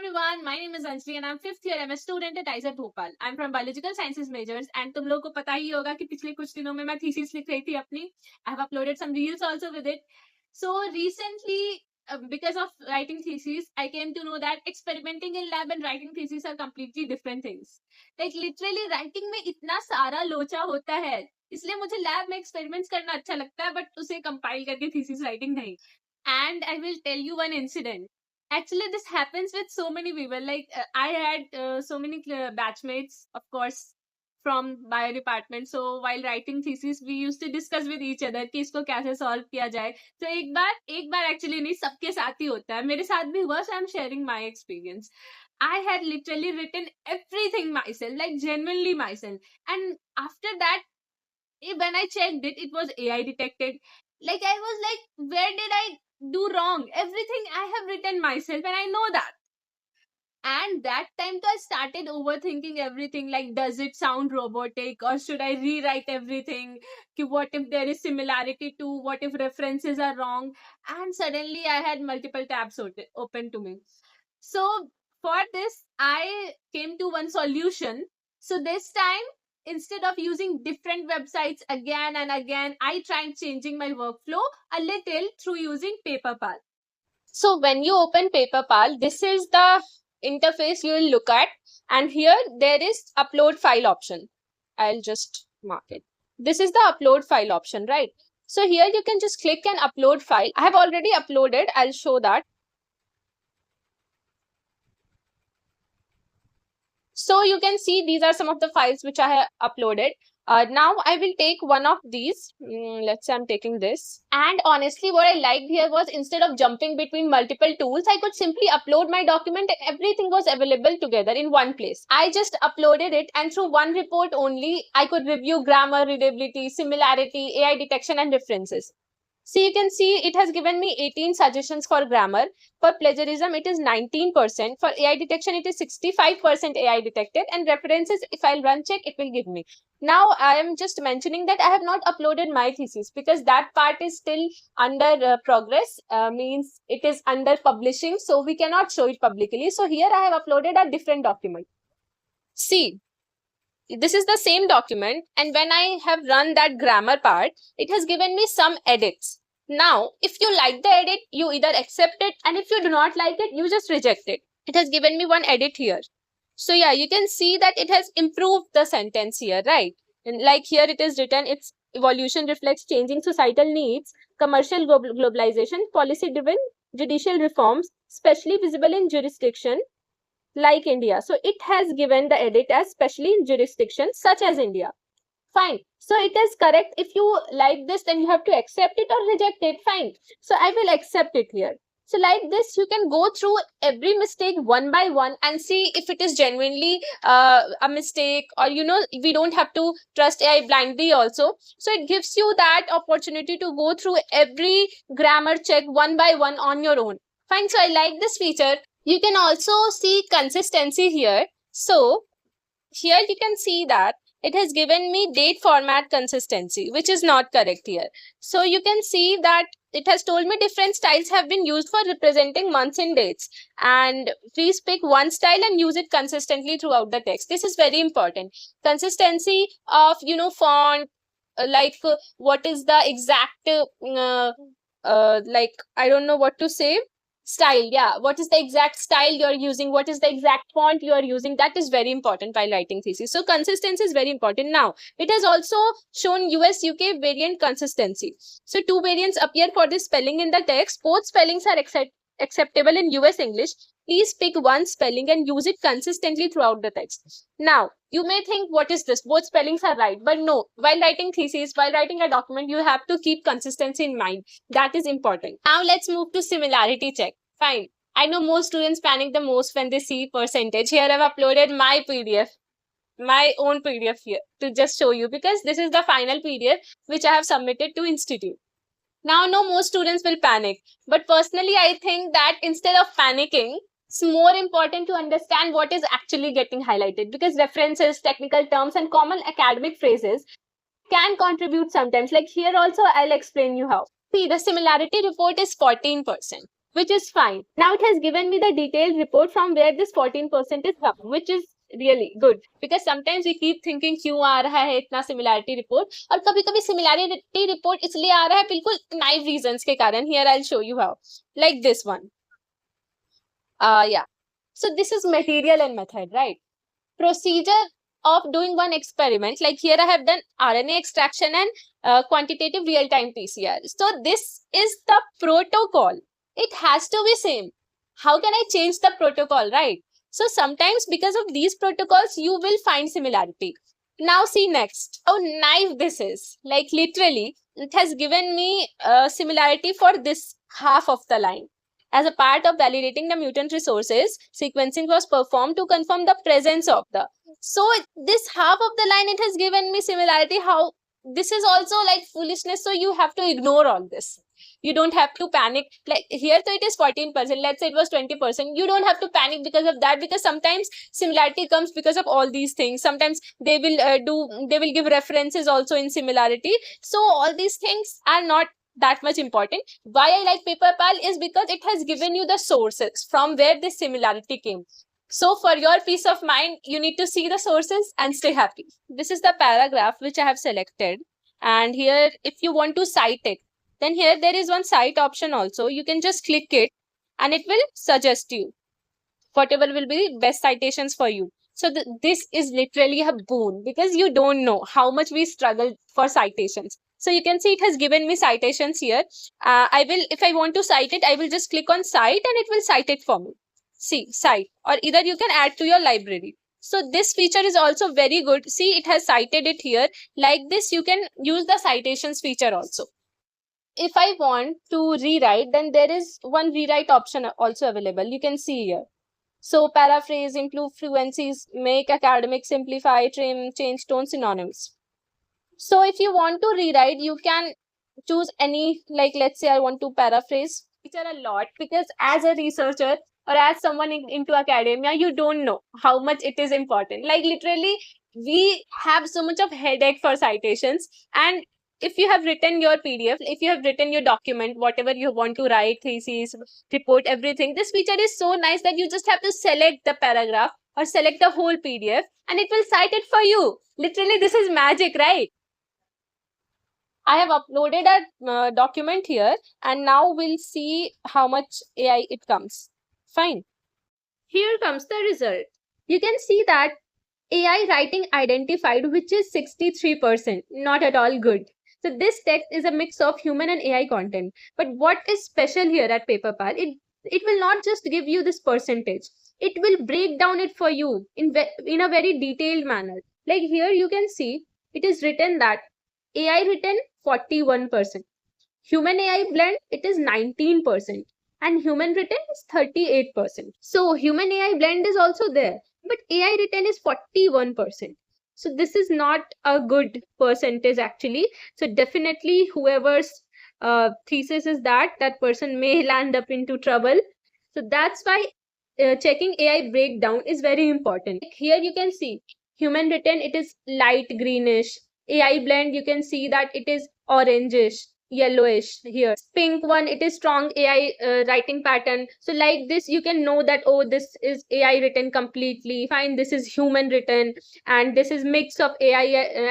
everyone, my name is Anjali and I'm fifth year I'm a student at ISET Bhopal. I'm from biological sciences majors and तुम लोगों को पता ही होगा कि पिछले कुछ दिनों में मैं thesis लिख रही थी अपनी. I have uploaded some reels also with it. So recently, because of writing thesis, I came to know that experimenting in lab and writing thesis are completely different things. Like literally writing में इतना सारा लोचा होता है, इसलिए मुझे lab में experiments करना अच्छा लगता है, but उसे compile करके thesis writing नहीं. And I will tell you one incident. Actually, this happens with so many people. Like I had so many batchmates, of course, from bio department. So while writing thesis, we used to discuss with each other कि इसको कैसे solve किया जाए. तो एक बार actually नहीं, सबके साथ ही होता है. मेरे साथ भी हुआ, so I'm sharing my experience. I had literally written everything myself, like genuinely myself. And after that, when I checked it, it was AI detected. Like I was like, where did I do wrong? Everything I have written myself and I know that. And that time I started overthinking everything, like does it sound robotic or should I rewrite everything? What if there is similarity to, what if references are wrong? And suddenly I had multiple tabs open to me. So for this, I came to one solution. So this time, instead of using different websites again and again, I tried changing my workflow a little through using PaperPal. So when you open PaperPal, this is the interface you will look at, and here there is upload file option. I'll just mark it. This is the upload file option, right? So here you can just click and upload file. I have already uploaded. I'll show that. So you can see these are some of the files which I have uploaded. Now I will take one of these. Let's say I'm taking this. And honestly, what I liked here was instead of jumping between multiple tools, I could simply upload my document and everything was available together in one place. I just uploaded it and through one report only, I could review grammar, readability, similarity, AI detection and references. So you can see it has given me 18 suggestions for grammar. For plagiarism, it is 19%. For AI detection, it is 65% AI detected. And references, if I'll run check, it will give me. Now, I am just mentioning that I have not uploaded my thesis because that part is still under progress, means it is under publishing. So we cannot show it publicly. So here I have uploaded a different document. See. This is the same document, and when I have run that grammar part, it has given me some edits. Now, if you like the edit, you either accept it, and if you do not like it, you just reject it. It has given me one edit here. So yeah, you can see that it has improved the sentence here, right? And like here it is written, its evolution reflects changing societal needs, commercial globalization, policy-driven judicial reforms, especially visible in jurisdiction like India. So it has given the edit as especially in jurisdictions such as India. Fine. So it is correct. If you like this, then you have to accept it or reject it. Fine. So I will accept it here. So like this, you can go through every mistake one by one and see if it is genuinely a mistake, or we don't have to trust AI blindly also. So it gives you that opportunity to go through every grammar check one by one on your own. Fine. So I like this feature. You can also see consistency here. So here you can see that it has given me date format consistency, which is not correct here. So you can see that it has told me different styles have been used for representing months and dates. And please pick one style and use it consistently throughout the text. This is very important. Consistency of, font, what is the exact, like, I don't know what to say. Style, yeah. What is the exact style you're using? What is the exact font you are using? That is very important while writing thesis. So consistency is very important. Now, it has also shown US UK variant consistency. So two variants appear for this spelling in the text. Both spellings are acceptable in US English. Please pick one spelling and use it consistently throughout the text. Now, you may think, what is this? Both spellings are right. But no, while writing thesis, while writing a document, you have to keep consistency in mind. That is important. Now, let's move to similarity check. Fine. I know most students panic the most when they see percentage. Here I've uploaded my PDF, my own PDF here to just show you, because this is the final PDF which I have submitted to Institute. Now, no, most students will panic. But personally, I think that instead of panicking, it's more important to understand what is actually getting highlighted, because references, technical terms, and common academic phrases can contribute sometimes. Like here also, I'll explain you how. See, the similarity report is 14%. which is fine. Now it has given me the detailed report from where this 14% is from, which is really good, because sometimes we keep thinking क्यों आ रहा है इतना similarity report, और कभी कभी similarity report इसलिए आ रहा है बिल्कुल naive reasons के कारण. Here I'll show you how, like this one. Yeah, so this is material and method, right? Procedure of doing one experiment, like here I have done RNA extraction and quantitative real-time PCR. So this is the protocol. It has to be same. How can I change the protocol, right? So sometimes because of these protocols, you will find similarity. Now see next. How naive this is. Like literally, it has given me similarity for this half of the line. As a part of validating the mutant resources, sequencing was performed to confirm the presence of the. So this half of the line, it has given me similarity. How this is also like foolishness. So you have to ignore all this. You don't have to panic. Like here, so it is 14%. Let's say it was 20%. You don't have to panic because of that, because sometimes similarity comes because of all these things. Sometimes they will give references also in similarity. So all these things are not that much important. Why I like PaperPal is because it has given you the sources from where this similarity came. So for your peace of mind, you need to see the sources and stay happy. This is the paragraph which I have selected. And here, if you want to cite it, then here there is one cite option also. You can just click it and it will suggest you whatever will be best citations for you. So this is literally a boon, because you don't know how much we struggle for citations. So you can see it has given me citations here. If I want to cite it, I will just click on cite and it will cite it for me. See, cite, or either you can add to your library. So this feature is also very good. See, it has cited it here. Like this, you can use the citations feature also. If I want to rewrite, then there is one rewrite option also available. You can see here. So paraphrase, improve fluencies, make academic, simplify, trim, change tone, synonyms. So if you want to rewrite, you can choose any, like let's say I want to paraphrase feature a lot, because as a researcher or as someone into academia, you don't know how much it is important. Like literally, we have so much of headache for citations. And if you have written your PDF, if you have written your document, whatever you want to write, thesis, report, everything, this feature is so nice that you just have to select the paragraph or select the whole PDF and it will cite it for you. Literally, this is magic, right? I have uploaded a document here, and now we'll see how much AI it comes. Fine. Here comes the result. You can see that AI writing identified, which is 63%, not at all good. So this text is a mix of human and AI content. But what is special here at PaperPal? It will not just give you this percentage. It will break down it for you in a very detailed manner. Like here you can see it is written that AI written 41%. Human AI blend, it is 19%. And human written is 38%. So human AI blend is also there. But AI written is 41%. So this is not a good percentage actually. So definitely whoever's thesis is that person may land up into trouble. So that's why checking AI breakdown is very important. Here you can see human written, it is light greenish. AI blend, you can see that it is orangish, yellowish here. Pink one, it is strong AI writing pattern. So like this, you can know that, oh, this is AI written completely. Fine, this is human written, and this is mix of AI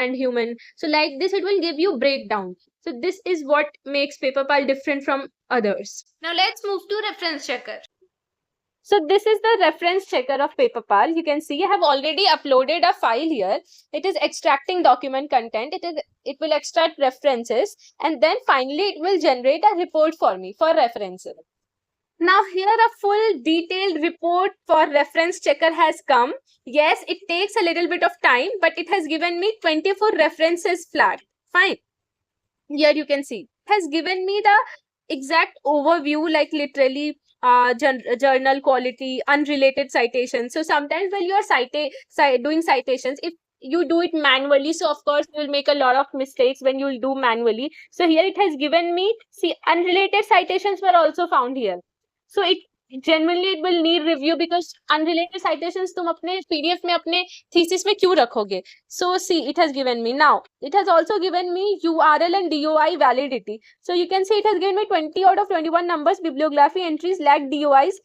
and human. So like this, it will give you breakdown. So this is what makes PaperPal different from others. Now let's move to reference checker. So this is the reference checker of PaperPal. You can see I have already uploaded a file here. It is extracting document content. It will extract references, and then finally it will generate a report for me for references. Now here a full detailed report for reference checker has come. Yes, it takes a little bit of time, but it has given me 24 references flagged. Fine. Here you can see it has given me the exact overview, like literally journal quality, unrelated citations. So sometimes when you are doing citations, if you do it manually, so of course you will make a lot of mistakes when you will do manually. So here it has given me, see, unrelated citations were also found here. So it genuinely it will need review because unrelated citations तुम अपने PDF में अपने thesis में क्यों रखोगे? So see, it has given me. Now, it has also given me URL and DOI validity. So you can see it has given me 20 out of 21 numbers. Bibliography entries lack DOIs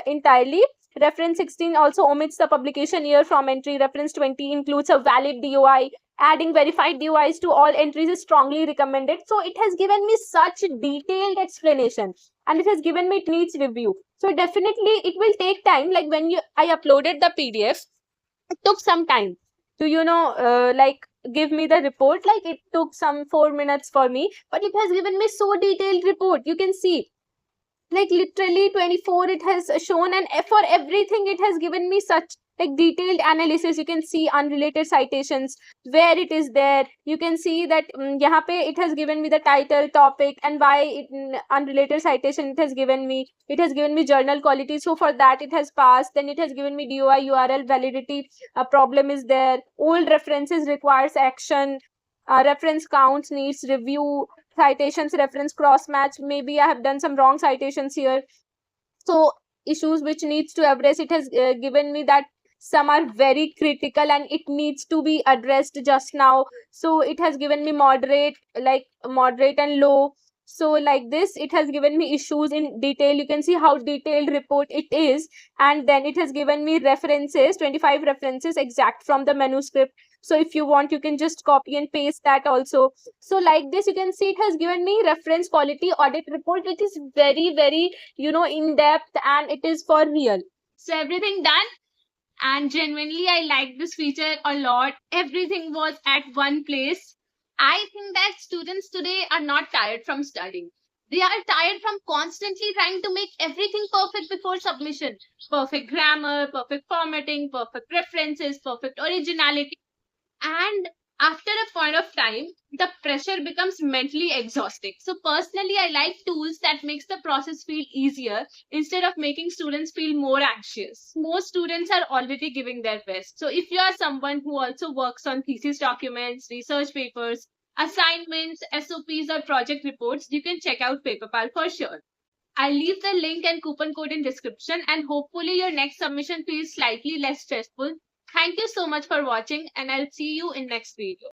entirely. Reference 16 also omits the publication year from entry. Reference 20 includes a valid DOI. Adding verified DOIs to all entries is strongly recommended. So it has given me such detailed explanation, and it has given me it needs review. So definitely it will take time. Like when I uploaded the PDF, it took some time to like give me the report. Like it took some 4 minutes for me, but it has given me so detailed report. You can see like literally 24 it has shown, and for everything it has given me such like detailed analysis. You can see unrelated citations where it is there. You can see that yahan pe it has given me the title, topic, and why unrelated citation it has given me. It has given me journal quality, so for that it has passed. Then it has given me DOI URL validity, a problem is there. Old references requires action. Reference counts needs review. Citations reference cross match, maybe I have done some wrong citations here. So issues which needs to address, it has given me that some are very critical and it needs to be addressed just now. So it has given me moderate, like moderate and low. So like this it has given me issues in detail. You can see how detailed report it is. And then it has given me references, 25 references exact from the manuscript. So if you want, you can just copy and paste that also. So like this, you can see it has given me reference quality audit report, which is very, very, in depth, and it is for real. So everything done. And genuinely, I like this feature a lot. Everything was at one place. I think that students today are not tired from studying. They are tired from constantly trying to make everything perfect before submission. Perfect grammar, perfect formatting, perfect references, perfect originality. And after a point of time, the pressure becomes mentally exhausting. So personally, I like tools that makes the process feel easier instead of making students feel more anxious. Most students are already giving their best. So if you are someone who also works on thesis documents, research papers, assignments, SOPs, or project reports, you can check out PaperPal for sure. I'll leave the link and coupon code in description, and hopefully your next submission feels slightly less stressful. Thank you so much for watching, and I'll see you in next video.